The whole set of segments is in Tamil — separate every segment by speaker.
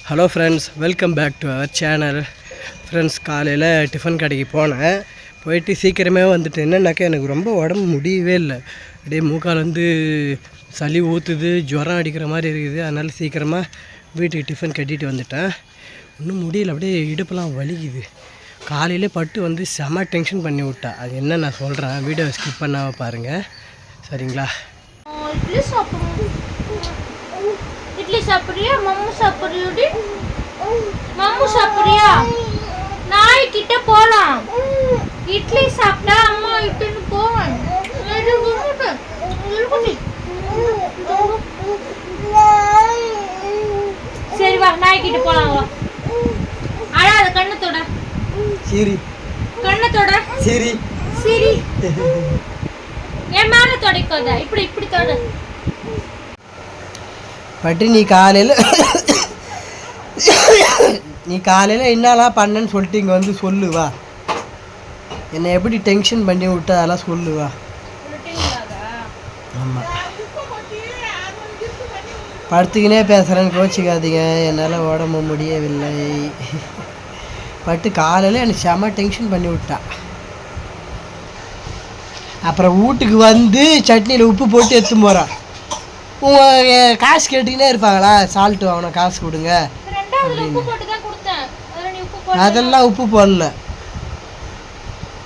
Speaker 1: Hello friends, welcome back to our channel. Friends, காலையில் டிஃபன் கடைக்கு போனேன். போயிட்டு சீக்கிரமே வந்துட்டு என்னன்னாக்கா எனக்கு ரொம்ப உடம்பு முடியவே இல்லை. அப்படியே மூக்கால் வந்து சளி ஊற்றுது, ஜுரம் அடிக்கிற மாதிரி இருக்குது. அதனால் சீக்கிரமாக வீட்டுக்கு டிஃபன் கட்டிட்டு வந்துட்டேன். இன்னும் முடியல, அப்படியே இடுப்பெல்லாம் வலிக்குது. காலையிலே பட்டு வந்து செம டென்ஷன் பண்ணி விட்டா. அது என்ன நான் சொல்கிறேன், வீடியோ ஸ்கிப் பண்ணாமல் பாருங்கள், சரிங்களா?
Speaker 2: இட்லி சாப்பிட்றியா? மம்மு சாப்பிட்றியோடி? மம்மு சாப்பிட்றியா? நாய் கிட்ட போலாம். இட்லி சாப்பிட்டா அம்மா இட்டுன்னு போவேன். சரி வா, நாய் கிட்ட போலாம் வா. அழாத, கண்ணத்தோட
Speaker 1: சரி,
Speaker 2: கண்ணத்தோட
Speaker 1: சரி
Speaker 2: சரி. என் மேல தொடைக்காத, இப்படி இப்படி தொட.
Speaker 1: பட்டு நீ காலையில் என்னலாம் பண்ணேன்னு சொல்லிட்டு இங்கே வந்து சொல்லுவா. என்னை எப்படி டென்ஷன் பண்ணி விட்டு அதெல்லாம் சொல்லுவா. ஆமாம், படுத்துக்கினே பேசுகிறேன்னு கோச்சிக்காதீங்க, என்னால் உடம்பு முடியவில்லை. பட்டு காலையில் எனக்கு செம்ம டென்ஷன் பண்ணி விட்டா. அப்புறம் வீட்டுக்கு வந்து சட்னியில் உப்பு போட்டு எடுத்துன்னு போகிறான். உங்கள் காசு கேட்டுக்கினே இருப்பாங்களா, சால்ட்டு வாங்கணும், காசு கொடுங்க அப்படின்னு. அதெல்லாம் உப்பு போடல.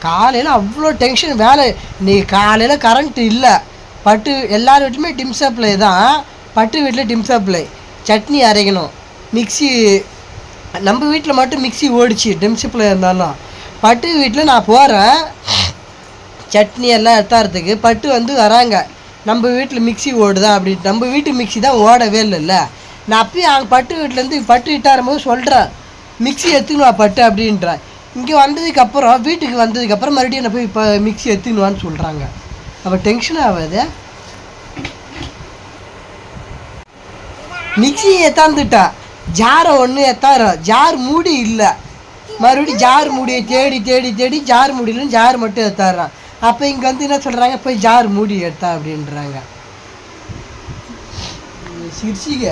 Speaker 1: காலையில் அவ்வளோ டென்ஷன் வேலை. நீ காலையில் கரண்ட் இல்லை. பட்டு எல்லார் வீட்லையுமே டிம் சப்ளை தான். பட்டு வீட்டில் டிம் சப்ளை. சட்னி அரைக்கணும், மிக்சி நம்ம வீட்டில் மட்டும் மிக்சி ஓடிச்சு டிம் சப்ளை இருந்தாலும். பட்டு வீட்டில் நான் போகிறேன் சட்னி எல்லாம் எடுத்தாரத்துக்கு. பட்டு வந்து வராங்க, நம்ம வீட்டில் மிக்சி ஓடுதான் அப்படின்ட்டு. நம்ம வீட்டு மிக்சி தான் ஓடவே இல்லைல்ல. நான் அப்பயும் அங்கே பட்டு வீட்டிலேருந்து பட்டு இட்டாரும்போது சொல்கிறேன், மிக்சி எடுத்துக்கணுவா பட்டு அப்படின்றேன். இங்கே வந்ததுக்கப்புறம், வீட்டுக்கு வந்ததுக்கப்புறம் மறுபடியும் என்ன போய் இப்போ மிக்சி எடுத்துக்கணுவான்னு சொல்கிறாங்க. அப்போ டென்ஷன் ஆகாது. மிக்சி எத்தாந்துட்டா, ஜாரை ஒன்று எத்தாரோம், ஜார் மூடி இல்லை. மறுபடியும் ஜார் மூடியை தேடி தேடி தேடி ஜார் மூடியிலன்னு ஜார் மட்டும் எத்தாடுறான். அப்போ இங்கே வந்து என்ன சொல்கிறாங்க, போய் ஜார் மூடி எடுத்தா அப்படின்றாங்க. சிரிச்சிக்க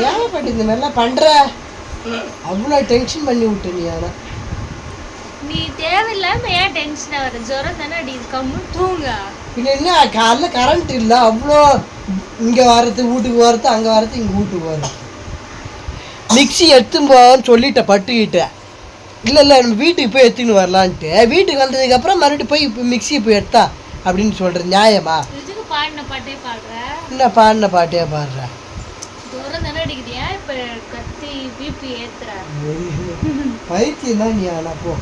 Speaker 1: ஏன் பட்டு இந்த மாதிரிலாம் பண்ணுற? அவ்வளோ டென்ஷன் பண்ணி விட்டு நீ. ஆனால்
Speaker 2: நீ தேவையில்லாம ஏன் டென்ஷன் ஆகிற? ஜுரம் தானே அடி, கம்மு தூங்க.
Speaker 1: பின்ன என்ன, காலைல கரண்ட் இல்லை, அவ்வளோ இங்கே வரது வீட்டுக்கு வரது, அங்கே வரது இங்கே வீட்டுக்கு வரது. மிக்சி எடுத்துன்னு போன்னு சொல்லிட்டேன் பட்டுக்கிட்ட. இல்லை இல்லை, நம்ம வீட்டுக்கு போய் எடுத்துன்னு வரலான்ட்டு. வீட்டுக்கு வந்ததுக்கப்புறம் மறுபடியும் போய் இப்போ மிக்சியை போய் எடுத்தா அப்படின்னு சொல்கிறது நியாயமா?
Speaker 2: பாடின பாட்டே பாடுற,
Speaker 1: என்ன பாடின பாட்டே பாடுற?
Speaker 2: ஜுரம் தானே அடிக்குதியா, இப்போ கத்தி பிபி ஏத்துற.
Speaker 1: பைத்தியம் தான் நீ. ஆனால் போ,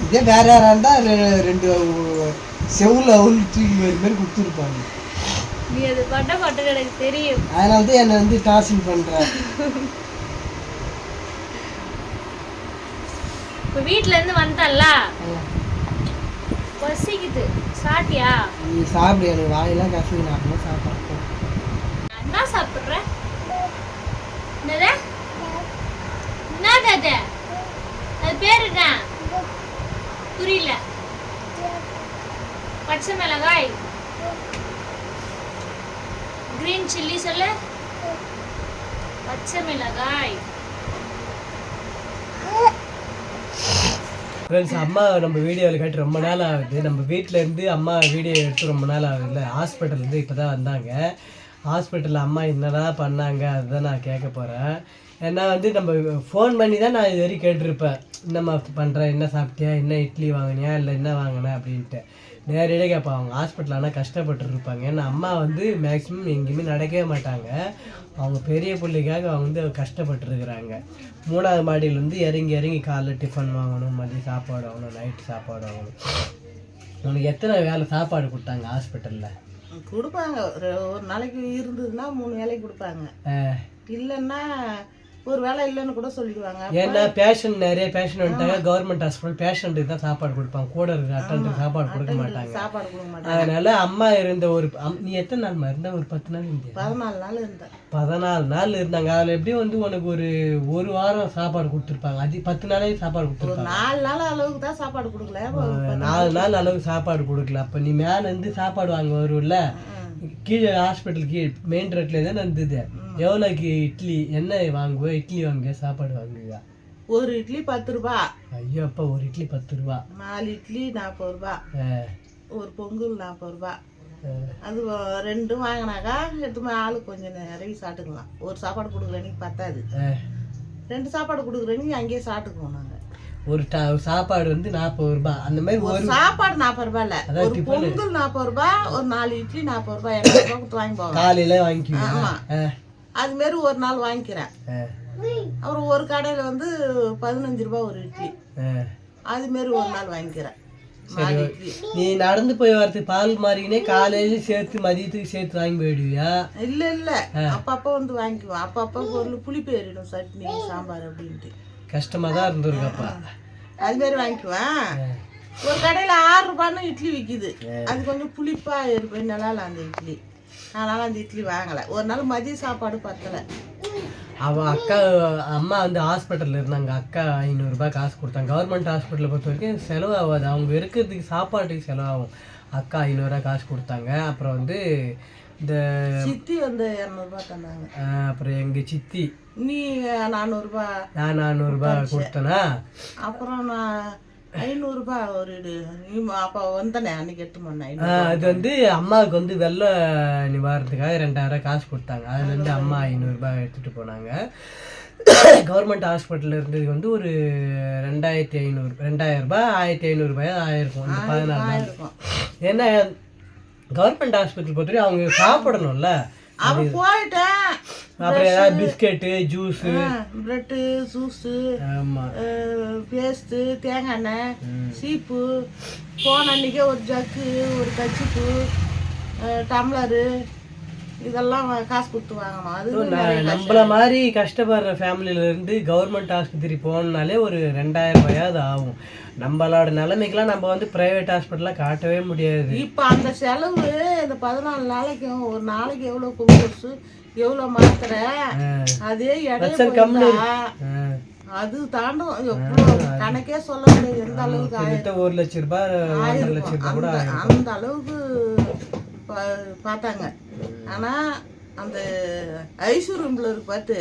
Speaker 1: இதே வேற யாராக இருந்தால் ரெண்டு செவ்வில் அவுள் தூக்கி மாதிரி கொடுத்துருப்பாங்க.
Speaker 2: நீ அது பாட்ட பாட்டு எனக்கு தெரியும்.
Speaker 1: அதனால தான் என்னை வந்து டார்ச்சர் பண்ணுற.
Speaker 2: இப்போ வீட்டில் இருந்து வந்தல்ல, பசிக்குது, சாப்பிட்டியா?
Speaker 1: நீ சாப்பிடு, எனக்கு வாயெல்லாம் கசக்கு, நான் அப்புறம் சாப்பிட்றேன்.
Speaker 2: என்ன சாப்பிட்ற? என்னது என்னது? அது பேர் என்ன? புரியல. பச்சை மிளகாய், கிரீன் சில்லி சொல்லு. பச்சை மிளகாய்.
Speaker 1: ஃப்ரெண்ட்ஸ், அம்மா நம்ம வீடியோவில் கேட்டு ரொம்ப நாள் ஆகுது. நம்ம வீட்டிலேருந்து அம்மா வீடியோ எடுத்து ரொம்ப நாள் ஆகுதுல்ல. ஹாஸ்பிட்டல்லேருந்து இப்போ தான் வந்தாங்க. ஹாஸ்பிட்டலில் அம்மா என்னதான் பண்ணாங்க அதுதான் நான் கேட்க போகிறேன். ஏன்னா வந்து நம்ம ஃபோன் பண்ணி தான் நான் இது வரைக்கும் கேட்டிருப்பேன், என்னம்மா பண்ணுறேன், என்ன சாப்பிட்டியா, என்ன இட்லி வாங்கினியா, இல்லை என்ன வாங்கினேன் அப்படின்ட்டு. நேரடியாக கேட்பேன். அவங்க ஹாஸ்பிட்டல் ஆனால் கஷ்டப்பட்டுருப்பாங்க. ஏன்னா அம்மா வந்து மேக்ஸிமம் எங்கேயுமே நடக்கவே மாட்டாங்க. அவங்க பெரிய பிள்ளைக்காக அவங்க வந்து கஷ்டப்பட்டுருக்குறாங்க. 3வது மாடியில் வந்து இறங்கி இறங்கி காலைல டிஃபன் வாங்கணும், மதியம் சாப்பாடு வாங்கணும், நைட்டு சாப்பாடு வாங்கணும். உனக்கு எத்தனை வேலை சாப்பாடு கொடுத்தாங்க ஹாஸ்பிட்டலில்?
Speaker 3: கொடுப்பாங்க. ஒரு நாளைக்கு இருந்ததுன்னா 3 வேலைக்கு கொடுப்பாங்க. இல்லைன்னா ஒரு வேலை இல்லைன்னு கூட சொல்லிடுவாங்க.
Speaker 1: ஏன்னா பேஷண்ட் நிறைய பேஷண்ட் வந்துட்டாங்க. கவர்மெண்ட் ஹாஸ்பிட்டல் பேஷண்ட்டுக்கு தான் சாப்பாடு கொடுப்பாங்க, கூட இருக்கிற அட்டெண்டருக்கு சாப்பாடு கொடுக்க மாட்டாங்க. அதனால அம்மா இருந்த ஒரு நீ எத்தனை நாள் இருந்தா? ஒரு 10 நாள் இருந்தேன்.
Speaker 3: 14 நாள் இருந்தேன்.
Speaker 1: 14 நாள் இருந்தாங்க. அதில் எப்படியும் வந்து உனக்கு ஒரு வாரம் சாப்பாடு கொடுத்துருப்பாங்க. அது 10 நாளே சாப்பாடு கொடுத்துருப்பாங்க.
Speaker 3: 4 நாள் அளவுக்கு தான் சாப்பாடு கொடுக்கல.
Speaker 1: 4 நாள் அளவுக்கு சாப்பாடு கொடுக்கல. அப்போ நீ மேலேருந்து சாப்பாடு வாங்க வரும்ல, கீழே ஹாஸ்பிட்டல் கீழே மெயின் ரோட்லேயே தான் இருந்தது. எவ்வளோக்கு இட்லி என்ன வாங்குவோம்? இட்லி வாங்குவியா சாப்பாடு வாங்குவியா?
Speaker 3: ஒரு இட்லி 10 ரூபா.
Speaker 1: ஐயோ அப்பா, ஒரு இட்லி 10 ரூபா.
Speaker 3: 4 இட்லி 40 ரூபா. ஒரு பொங்கல் 40 ரூபா. அது ரெண்டும் வாங்கினாக்கா எடுத்து ஆளு கொஞ்சம் நிறைய சாப்பிட்டுக்கலாம். ஒரு சாப்பாடு கொடுக்குறேன்னு பத்தாது, 2 சாப்பாடு கொடுக்குறேன்னு அங்கேயே சாப்பிட்டுக்குவோம் நாங்கள்.
Speaker 1: ஒரு சாப்பாடு வந்து 40 ரூபா. அந்த மாதிரி
Speaker 3: ஒரு சாப்பாடு 40 ரூபா இல்ல, ஒரு பொங்கல் 40 ரூபா, ஒரு 4 இட்லி 40 ரூபா. 80 ரூபா கொடுத்து வாங்கி போவோம்.
Speaker 1: காலையில வாங்கிக்குவேன்.
Speaker 3: ஆமா, அது மாரி ஒரு நாள் வாங்கிக்கிறேன். அப்புறம் ஒரு கடையில வந்து 15 ரூபா ஒரு இட்லி, அது மாரி ஒரு நாள் வாங்கிக்கிறேன்.
Speaker 1: நீ நடந்து போய் வரது பால் மாறினே காலையில சேர்த்து மதியத்துக்கு சேர்த்து வாங்கி போயிடுவியா?
Speaker 3: இல்ல இல்ல, அப்பப்ப வந்து வாங்கிக்குவோம். அப்பப்ப பொருள் புளிப்பு ஏறிடும், சட்னி சாம்பார் அப்படின்ட்டு.
Speaker 1: கஷ்டமா தான் இருந்திருக்கப்பா.
Speaker 3: அது மாரி வாங்கிக்குவேன். ஒரு கடையில 6 ரூபான்னு இட்லி விற்கிது, அது கொஞ்சம் புளிப்பா இருப்பேன். நல்லா இல்லை அந்த இட்லி, அதனால அந்த இட்லி வாங்கலை. ஒரு நாள் மதிய சாப்பாடு பத்தலை.
Speaker 1: அவள் அக்கா அம்மா வந்து ஹாஸ்பிட்டலில் இருந்தாங்க. அக்கா 500 ரூபாய் காசு கொடுத்தாங்க. கவர்மெண்ட் ஹாஸ்பிட்டலை பொறுத்த வரைக்கும் செலவாகாது, அவங்க இருக்கிறதுக்கு சாப்பாட்டுக்கு செலவாகும். அக்கா 500 ரூபா காசு கொடுத்தாங்க. அப்புறம் வந்து இந்த
Speaker 3: சித்தி வந்து 200 ரூபா தந்தாங்க.
Speaker 1: அப்புறம் எங்கள் சித்தி
Speaker 3: நீ 400 ரூபா,
Speaker 1: நான் 400 ரூபாய் கொடுத்தேனா.
Speaker 3: அப்புறம் நான் 500 ரூபா ஒரு அப்போ வந்தனே அன்னைக்கு எடுத்து போனேன்.
Speaker 1: அது வந்து அம்மாவுக்கு வந்து வெள்ளை நிவாரணத்துக்காக 2000 காசு கொடுத்தாங்க. அதுல இருந்து அம்மா 500 ரூபாய் எடுத்துட்டு போனாங்க. கவர்மெண்ட் ஹாஸ்பிட்டல் இருந்தது வந்து ஒரு 2500 2000 ரூபாய் 1500 ரூபாய் ஆயிருக்கும். இந்த 14 நாள். ஏன்னா கவர்மெண்ட் ஹாஸ்பிட்டல் பொறுத்தவரைக்கும் அவங்க சாப்பிடணும்ல.
Speaker 3: அவன் போயிட்டேன்.
Speaker 1: அப்புறம் ஏதாவது பிஸ்கெட்டு, ஜூஸு,
Speaker 3: பிரெட்டு, ஜூஸு,
Speaker 1: ஆமாம்,
Speaker 3: பேஸ்ட்டு, தேங்காய் எண்ணெய், சீப்பு, போன அன்றைக்கே ஒரு ஜக்கு, ஒரு கச்சிப்பு, டம்ளரு, இதெல்லாம் காசு கொடுத்து வாங்கணும். அது
Speaker 1: நம்மள மாதிரி கஷ்டப்படுற ஃபேமிலியிலேருந்து கவர்மெண்ட் ஆஸ்பத்திரி போகணுன்னாலே ஒரு 2000 ரூபாயாவது ஆகும். நம்மளோட நிலைமைக்கெல்லாம் நம்ம வந்து ப்ரைவேட் ஹாஸ்பிட்டலாக காட்டவே முடியாது.
Speaker 3: இப்போ அந்த செலவு இந்த 14 நாளைக்கும் ஒரு நாளைக்கு எவ்வளோ குளுக்கோஸு, எவ்வளோ மாத்திரை, அதே இடம் அது தாண்டும். எவ்வளோ கணக்கே சொல்ல முடியாது எந்த அளவுக்கு.
Speaker 1: 1 லட்சம் ரூபாய் 1.5 லட்சம் ரூபாய் கூட
Speaker 3: அந்த அளவுக்கு பார்த்தாங்க. ஆனால் அந்த ஐசி ரூமில் இருக்கு பார்த்து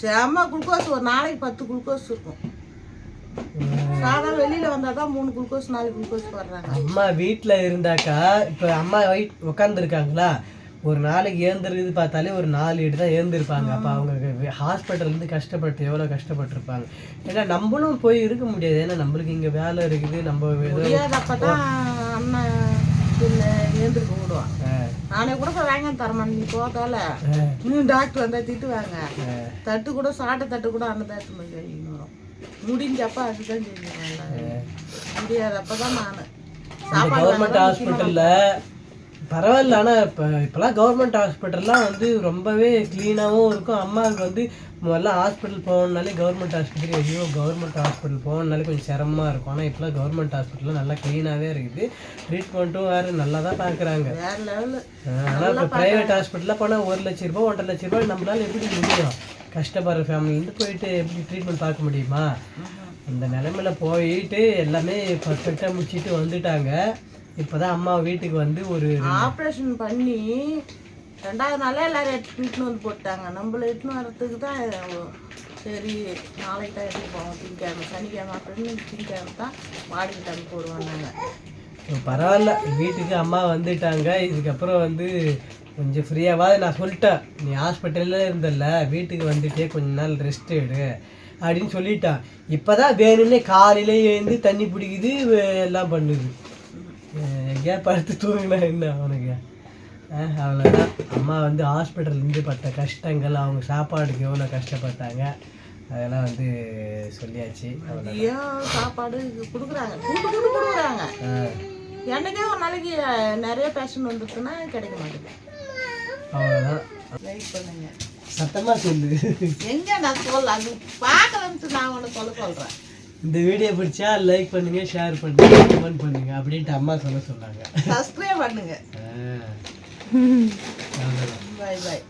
Speaker 3: செம்ம குளுக்கோஸ். ஒரு நாளைக்கு 10 குளுக்கோஸ் இருக்கும். சாதா வெளியில் வந்தால் தான் 3 குளுக்கோஸ் 4 குளுக்கோஸ் போடுறாங்க.
Speaker 1: அம்மா வீட்டில் இருந்தாக்கா, இப்போ அம்மா உட்காந்துருக்காங்களா, ஒரு நாளைக்கு ஏந்திருக்குது பார்த்தாலே ஒரு 4 இட்டு தான் ஏந்திருப்பாங்க. அப்போ அவங்க ஹாஸ்பிட்டல்லேருந்து கஷ்டப்பட்டு எவ்வளோ கஷ்டப்பட்டுருப்பாங்க. ஏன்னா நம்மளும் போய் இருக்க முடியாது, ஏன்னா நம்மளுக்கு இங்கே வேலை இருக்குது. நம்ம
Speaker 3: அப்போ தான் அண்ணன் ஏந்திருக்க விடுவான். நானே கூட போய் வாங்க தரமான், நீ போதால டாக்டர் வந்தால் திட்டுவாங்க. தட்டு கூட சாட்டை தட்டு கூட அந்த தட்டு மாதிரி கழிக்கணும். முடிஞ்சப்ப அதுதான் செஞ்சுருவாங்க. முடியாது அப்பதான் நான்
Speaker 1: கவர்மெண்ட் ஹாஸ்பிட்டல்ல பரவாயில்ல. ஆனால் இப்போலாம் கவர்மெண்ட் ஹாஸ்பிட்டல்லாம் வந்து ரொம்பவே க்ளீனாகவும் இருக்கும். அம்மாவுக்கு வந்து முதல்ல ஹாஸ்பிட்டல் போகணுன்னாலே கவர்மெண்ட் ஆஸ்பத்திரி, ஐயோ கவர்மெண்ட் ஹாஸ்பிட்டல் போகணுன்னாலே கொஞ்சம் சிரமமாக இருக்கும். ஆனால் இப்போலாம் கவர்மெண்ட் ஹாஸ்பிட்டல்லாம் நல்லா க்ளீனாகவே இருக்குது. ட்ரீட்மெண்ட்டும் வேறு நல்லா தான் பார்க்குறாங்க. ஆனால் இப்போ ப்ரைவேட் ஹாஸ்பிட்டலில் போனால் 1 லட்சம் ரூபாய் 1.5 லட்ச ரூபாய் நம்மளால எப்படி முடியும்? கஷ்டப்படுற ஃபேமிலிலேருந்து போயிட்டு எப்படி ட்ரீட்மெண்ட் பார்க்க முடியுமா? அந்த நிலைமையில போயிட்டு எல்லாமே பர்ஃபெக்டாக முடிச்சுட்டு வந்துட்டாங்க. இப்போதான் அம்மா வீட்டுக்கு வந்து ஒரு
Speaker 3: ஆப்ரேஷன் பண்ணி 2வது நாளே எல்லாரும் இட்டுன்னு வந்து போட்டாங்க. நம்மள இட்டுன்னு வர்றதுக்கு தான் சரி நாளைக்கு தான் எடுத்து போவோம். திங்கக்கிழமை சனிக்கிழமை அப்படின்னு திங்கக்கிழமை தான் வாடிக்கிட்டாங்க போடுவாங்க.
Speaker 1: பரவாயில்ல, வீட்டுக்கு அம்மா வந்துட்டாங்க. இதுக்கப்புறம் வந்து கொஞ்சம் ஃப்ரீயாவது நான் சொல்லிட்டேன், நீ ஹாஸ்பிட்டலில் இருந்தல வீட்டுக்கு வந்துட்டே கொஞ்ச நாள் ரெஸ்ட் எடு அப்படின்னு சொல்லிட்டான். இப்போ தான் வேணும்னே காலையிலே எழுந்து தண்ணி பிடிக்குது, எல்லாம் பண்ணுது. எங்கேயா படுத்து தூங்கினா என்ன அவனுக்கு? அவ்வளோதான். அம்மா வந்து ஹாஸ்பிட்டல்லேருந்து பட்ட கஷ்டங்கள், அவங்க சாப்பாடுக்கு எவ்வளோ கஷ்டப்பட்டாங்க அதெல்லாம் வந்து சொல்லியாச்சு.
Speaker 3: சாப்பாடு கொடுக்குறாங்க கொடுக்குறாங்க. எனக்கே ஒரு நாளைக்கு நிறைய பேஷண்ட் வந்துருக்குன்னா கிடைக்க மாட்டேங்குது.
Speaker 1: அவ்வளோதான்.
Speaker 3: லைக் பண்ணுங்க,
Speaker 1: சத்தமாக சொல்லு.
Speaker 3: எங்கே நான் சொல்ல அது பார்க்கலன்ட்டு நான் ஒன்று சொல்கிறேன்.
Speaker 1: இந்த வீடியோ பிடிச்சா லைக் பண்ணுங்க, ஷேர் பண்ணுங்க, கமெண்ட் பண்ணுங்க அப்படின்ட்டு அம்மா சொன்னாங்க.
Speaker 3: சப்ஸ்கிரைப் பண்ணுங்க.
Speaker 1: பாய் பாய்.